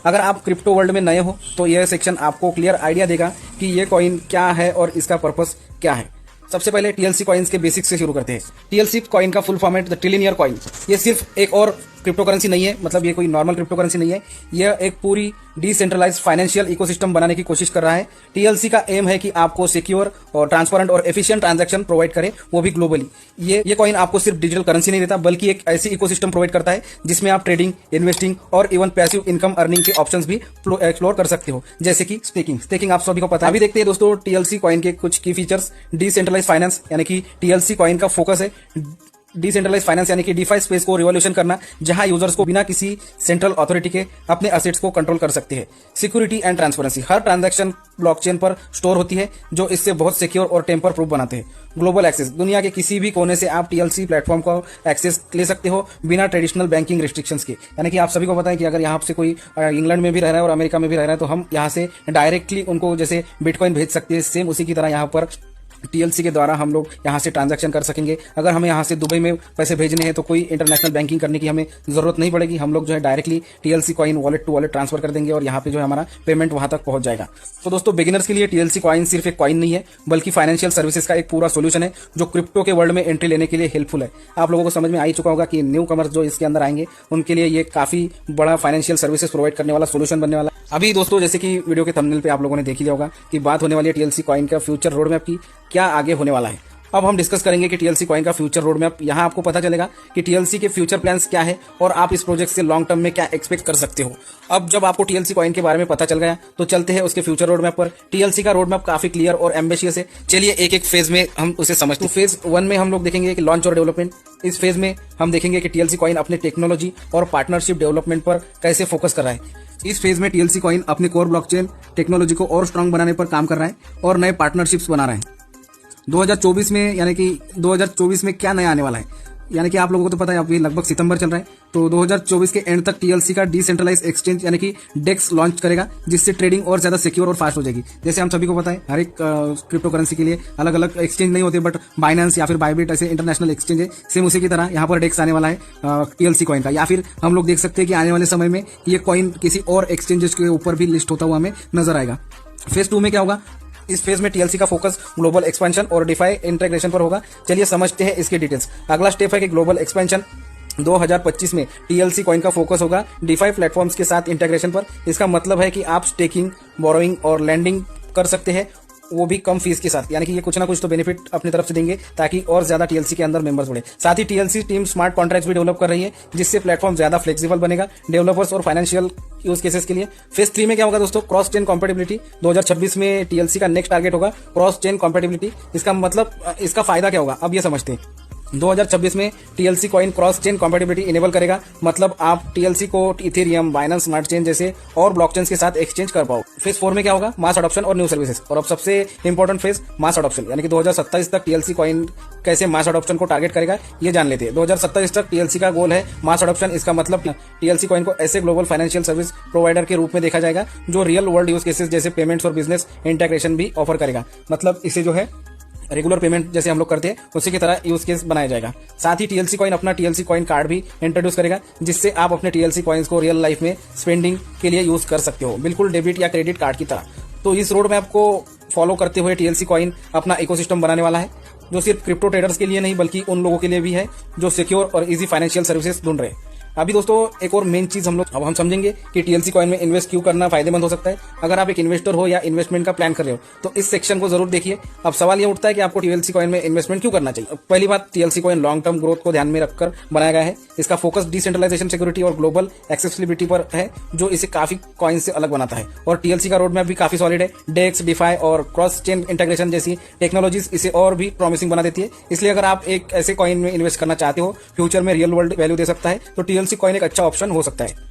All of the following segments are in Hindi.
अगर आप क्रिप्टो वर्ल्ड में नए हो तो यह सेक्शन आपको क्लियर आइडिया देगा कि ये कॉइन क्या है और इसका पर्पस क्या है। सबसे पहले टीएलसी कॉइन्स के बेसिक्स से शुरू करते हैं। टीएलसी कॉइन का full format the trillionaire coin. ये सिर्फ एक और क्रिप्टो करेंसी नहीं है, मतलब ये कोई नॉर्मल क्रिप्टो करेंसी नहीं है, यह एक पूरी डिसेंट्रलाइज्ड फाइनेंशियल इकोसिस्टम बनाने की कोशिश कर रहा है। टीएलसी का एम है कि आपको सिक्योर और ट्रांसपेरेंट और एफिशिएंट ट्रांजैक्शन प्रोवाइड करे, वो भी ग्लोबली। ये कॉइन आपको सिर्फ डिजिटल करेंसी नहीं देता, बल्कि एक ऐसी इकोसिस्टम प्रोवाइड करता है जिसमें आप ट्रेडिंग, इन्वेस्टिंग और इवन पैसिव इनकम अर्निंग के ऑप्शंस भी एक्सप्लोर कर सकते हो, जैसे कि स्टेकिंग आप सभी को पता है। अभी देखते हैं दोस्तों टीएलसी कॉइन के कुछ की फीचर्स। डिसेंट्रलाइज फाइनेंस, यानी कि टीएलसी कॉइन का फोकस है डिसेंट्रलाइज फाइनेंस यानी कि डीफाई स्पेस को रिवॉल्यूशन करना, जहां यूजर्स को बिना किसी सेंट्रल अथॉरिटी के अपने असेट्स को कंट्रोल कर सकते हैं। Security and transparency, her transaction blockchain पर स्टोर होती है, जो इससे बहुत सिक्योर और टेम्पर प्रूफ बनाते हैं। ग्लोबल एक्सेस, दुनिया के किसी भी कोने से आप टीएलसी प्लेटफॉर्म को एक्सेस ले सकते हो बिना ट्रेडिशनल बैंकिंग रिस्ट्रिक्शंस के। यानी कि आप सभी को पता है कि अगर यहाँ से कोई इंग्लैंड में भी रह रहा है और अमेरिका में भी रह रहा है तो हम यहाँ से डायरेक्टली उनको जैसे बिटकॉइन भेज सकते हैं, सेम उसी की तरह यहाँ पर टीएलसी के द्वारा हम लोग यहाँ से ट्रांजैक्शन कर सकेंगे। अगर हमें यहाँ से दुबई में पैसे भेजने हैं तो कोई इंटरनेशनल बैंकिंग करने की हमें जरूरत नहीं पड़ेगी। हम लोग जो है directly TLC coin wallet to wallet transfer कर देंगे और यहाँ पे जो है हमारा पेमेंट वहां तक पहुंच जाएगा। तो दोस्तों, बिगिनर्स के लिए टीएलसी कॉइन सिर्फ एक कॉइन नहीं है, बल्कि फाइनेंशियल सर्विसेज का एक पूरा सोल्यूशन है जो क्रिप्टो के वर्ल्ड में एंट्री लेने के लिए हेल्पफुल है। आप लोगों को समझ में आ ही चुका होगा कि न्यू कमर्स जो इसके अंदर आएंगे उनके लिए ये काफी बड़ा फाइनेंशियल सर्विसेज प्रोवाइड करने वाला सोल्यूशन बनने वाला। अभी दोस्तों, जैसे कि वीडियो के थंबनेल पे आप लोगों ने देख लिया होगा कि बात होने वाली है टीएलसी कॉइन का फ्यूचर रोड मैप की, क्या आगे होने वाला है। अब हम डिस्कस करेंगे कि टीएलसी कॉइन का फ्यूचर रोड मैप। यहाँ आपको पता चलेगा कि टीएलसी के फ्यूचर प्लान्स क्या है और आप इस प्रोजेक्ट से लॉन्ग टर्म में क्या एक्सपेक्ट कर सकते हो। अब जब आपको टीएलसी कॉइन के बारे में पता चल गया तो चलते हैं उसके फ्यूचर रोड मैप पर। टीएलसी का रोड मैप काफी क्लियर और एम्बिशियस है। चलिए एक एक फेज में हम उसे समझते हैं। फेज 1 में हम लोग देखेंगे कि लॉन्च और डेवलपमेंट। इस फेज में हम देखेंगे कि टीएलसी कॉइन अपने टेक्नोलॉजी और पार्टनरशिप डेवलपमेंट पर कैसे फोकस कर रहा है। इस फेज में टीएलसी कॉइन अपने कोर ब्लॉकचेन टेक्नोलॉजी को और स्ट्रांग बनाने पर काम कर रहा है और नए पार्टनरशिप्स बना रहा है। 2024 में, यानी कि 2024 में क्या नया आने वाला है, यानी कि आप लोगों को तो पता है अभी लगभग सितंबर चल रहा है, तो 2024 के एंड तक टीएलसी का डिसेंट्रलाइज एक्सचेंज यानी कि डेक्स लॉन्च करेगा, जिससे ट्रेडिंग और ज्यादा सिक्योर और फास्ट हो जाएगी। जैसे हम सभी को पता है हर एक क्रिप्टो करेंसी के लिए अलग अलग एक्सचेंज नहीं होते, बट बाइनेंस या फिर बाइबिट ऐसे इंटरनेशनल एक्सचेंज है। सेम उसी की तरह यहाँ पर डेक्स आने वाला है टीएलसी कॉइन का, या फिर हम लोग देख सकते हैं कि आने वाले समय में ये कॉइन किसी और एक्सचेंजेस के ऊपर भी लिस्ट होता हुआ हमें नजर आएगा। फेज 2 में क्या होगा? इस फेज में टीएलसी का फोकस ग्लोबल एक्सपेंशन और डिफाई इंटीग्रेशन पर होगा। चलिए समझते हैं इसकी डिटेल्स। अगला स्टेप है कि ग्लोबल एक्सपेंशन। 2025 में टीएलसी कॉइन का फोकस होगा डिफाई प्लेटफॉर्म्स के साथ इंटीग्रेशन पर। इसका मतलब है कि आप स्टेकिंग, बोरोइंग और लैंडिंग कर सकते हैं, वो भी कम फीस के साथ। यानी कि ये कुछ ना कुछ तो बेनिफिट अपनी तरफ से देंगे ताकि और ज्यादा टीएलसी के अंदर मेंबर्स बढ़े। साथ ही टीएलसी टीम स्मार्ट कॉन्ट्रैक्ट्स भी डेवलप कर रही है, जिससे प्लेटफॉर्म ज्यादा फ्लेक्सिबल बनेगा डेवलपर्स और फाइनेंशियल यूज केसेस के लिए। फेज 3 में क्या होगा दोस्तों? Cross chain compatibility. 2026 में टीएलसी का नेक्स्ट टारगेट होगा क्रॉस चेन कॉम्पेटिबिलिटी। इसका मतलब, इसका फायदा क्या होगा, अब ये समझते हैं। 2026 में TLC coin cross chain compatibility enable करेगा, मतलब आप टीएलसी को इथेरियम, बाइनेंस स्मार्ट चेन जैसे और ब्लॉकचेन्स के साथ एक्सचेंज कर पाओ। फेज 4 में क्या होगा? मास अडॉप्शन और न्यू सर्विसेज। और अब सबसे इंपॉर्टेंट फेज मास अडॉप्शन, यानी कि 2027 तक टीएलसी कॉइन कैसे मास अडॉप्शन को टारगेट करेगा ये जान लेते हैं। 2027 तक टीएलसी का गोल है मास अडॉप्शन। इसका मतलब टीएलसी कॉइन को ऐसे ग्लोबल फाइनेंशियल सर्विस प्रोवाइडर के रूप में देखा जाएगा जो रियल वर्ल्ड यूज केसेस जैसे पेमेंट्स और बिजनेस इंटीग्रेशन भी ऑफर करेगा। मतलब इसे जो है रेगुलर पेमेंट जैसे हम लोग करते हैं उसी की तरह यूज केस बनाया जाएगा। साथ ही टीएलसी कॉइन अपना टीएलसी कॉइन कार्ड भी इंट्रोड्यूस करेगा, जिससे आप अपने टीएलसी कॉइन्स को रियल लाइफ में स्पेंडिंग के लिए यूज कर सकते हो, बिल्कुल डेबिट या क्रेडिट कार्ड की तरह। तो इस रोड मैप को फॉलो करते हुए टीएलसी कॉइन अपना इकोसिस्टम बनाने वाला है, जो सिर्फ क्रिप्टो ट्रेडर्स के लिए नहीं बल्कि उन लोगों के लिए भी है जो सिक्योर और इजी फाइनेंशियल सर्विसेज ढूंढ रहे हैं। अभी दोस्तों एक और मेन चीज हम समझेंगे कि टीएलसी कॉइन में इन्वेस्ट क्यों करना फायदेमंद हो सकता है। अगर आप एक इन्वेस्टर हो या इन्वेस्टमेंट का प्लान कर रहे हो तो इस सेक्शन को जरूर देखिए। अब सवाल ये उठता है कि आपको टीएलसी कॉइन में इन्वेस्टमेंट क्यों करना चाहिए। पहली बात, TLC coin long term growth को ध्यान में रखकर बनाया गया है। इसका फोकस डिसेंट्रलाइजेशन, सिक्योरिटी और ग्लोबल एक्सेसिबिलिटी पर है, जो इसे काफी कॉइन से अलग बनाता है। और टीएलसी का रोड मैप भी काफी सॉलिड है। डेक्स, डिफाई और क्रॉस चेन इंटीग्रेशन जैसी टेक्नोलॉजीज इसे और भी प्रॉमिसिंग बना देती है। इसलिए अगर आप एक ऐसे कॉइन में इन्वेस्ट करना चाहते हो फ्यूचर में रियल वर्ल्ड वैल्यू दे सकता है, तो टीएलसी कॉइन एक अच्छा ऑप्शन हो सकता है।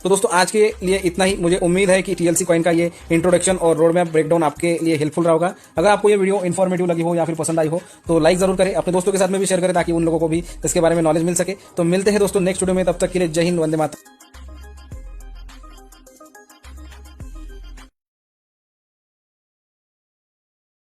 तो दोस्तों आज के लिए इतना ही। मुझे उम्मीद है कि टीएलसी कॉइन का ये इंट्रोडक्शन और रोड मैप ब्रेकडाउन आपके लिए हेल्पफुल रहा होगा। अगर आपको ये वीडियो इन्फॉर्मेटिव लगी हो या फिर पसंद आई हो तो लाइक जरूर करें, अपने दोस्तों के साथ में भी शेयर करें ताकि उन लोगों को भी इसके बारे में नॉलेज मिल सके। तो मिलते हैं दोस्तों नेक्स्ट वीडियो में, तब तक के लिए जय हिंद, वंदे मातरम।